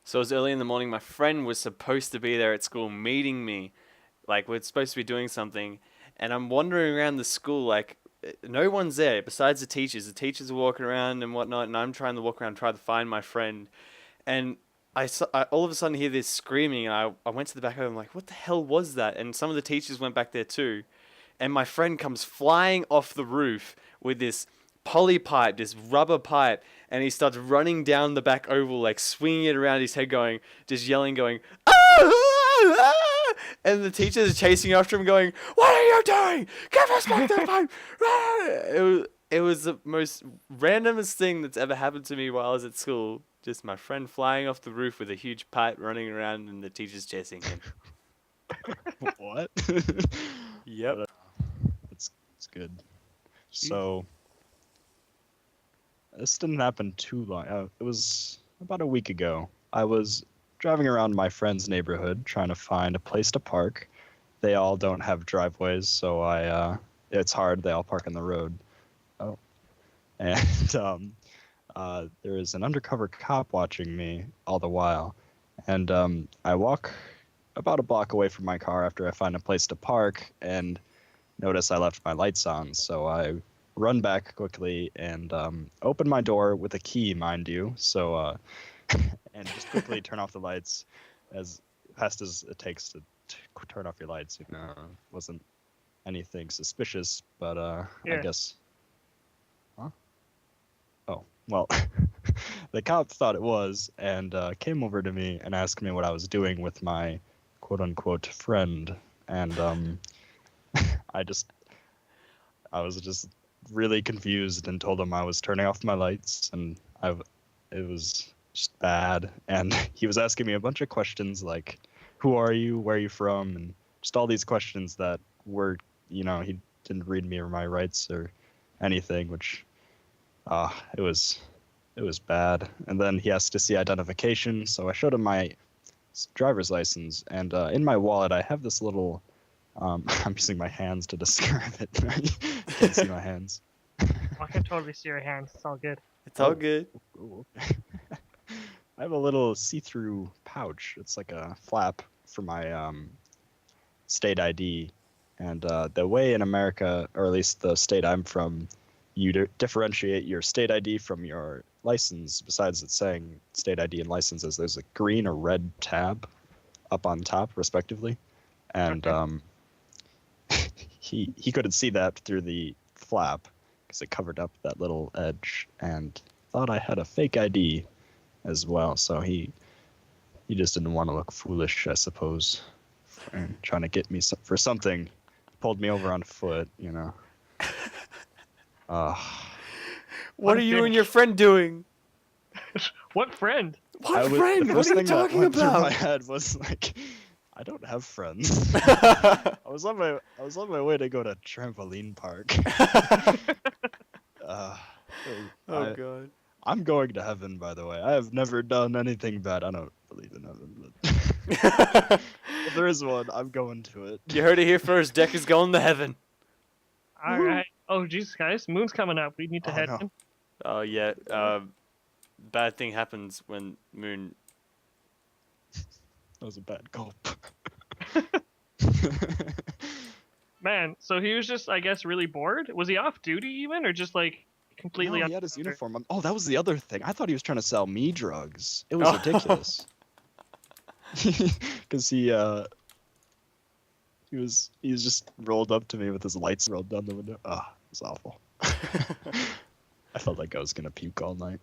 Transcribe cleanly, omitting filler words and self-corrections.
So it was early in the morning. My friend was supposed to be there at school meeting me. Like we're supposed to be doing something, and I'm wandering around the school like no one's there besides the teachers. The teachers are walking around and whatnot, and I'm trying to walk around, try to find my friend. And I all of a sudden hear this screaming, and I went to the back of it. I'm like, what the hell was that? And some of the teachers went back there too, and my friend comes flying off the roof with this poly pipe, this rubber pipe, and he starts running down the back oval, like swinging it around his head, going, just yelling, going, ah, ah, ah! And the teachers are chasing after him, going, "What are you doing? Give us back the pipe!" Ah! It was the most randomest thing that's ever happened to me while I was at school. Just my friend flying off the roof with a huge pipe, running around, and the teachers chasing him. What? Yep. It's good. So this didn't happen too long. It was about a week ago. I was driving around my friend's neighborhood trying to find a place to park. They all don't have driveways, so it's hard. They all park on the road. Oh, and there is an undercover cop watching me all the while, and I walk about a block away from my car after I find a place to park and notice I left my lights on. So I run back quickly and open my door with a key, mind you. So and just quickly turn off the lights as fast as it takes to turn off your lights. Wasn't anything suspicious, but I Yeah. guess. Huh? Oh, well, the cop thought it was and came over to me and asked me what I was doing with my quote-unquote friend. And I was just really confused and told him I was turning off my lights and it was just bad. And he was asking me a bunch of questions like, who are you? Where are you from? And just all these questions that were, he didn't read me or my rights or anything, which it was bad. And then he asked to see identification, so I showed him my driver's license, and in my wallet I have this little. I'm using my hands to describe it. You can't see my hands. I can totally see your hands. It's all good. It's all good. Ooh, okay. I have a little see-through pouch. It's like a flap for my state ID, and the way in America, or at least the state I'm from, you differentiate your state ID from your license. Besides it saying state ID and licenses, there's a green or red tab up on top, respectively, and he couldn't see that through the flap because it covered up that little edge, and thought I had a fake ID as well. So he just didn't want to look foolish, I suppose, and trying to get me for something. Pulled me over on foot, Uh, What are you and your friend doing? What friend? What friend? The What first are you thing that talking went through my about? head was like, I don't have friends. I was on my way to go to trampoline park. Uh, Oh god. I'm going to heaven, by the way. I have never done anything bad. I don't believe in heaven, but if there is one, I'm going to it. You heard it here first. Deck is going to heaven. All right. Oh, Jesus, guys. Moon's coming up. We need to Oh, head no. in. Oh yeah. Bad thing happens when moon. That was a bad gulp. Man, so he was just, I guess, really bored? Was he off duty even? Or just, like, completely No, on he had his uniform on. Oh, that was the other thing. I thought he was trying to sell me drugs. It was Oh. ridiculous. Because he was just rolled up to me with his lights rolled down the window. Ah, it was awful. I felt like I was gonna puke all night.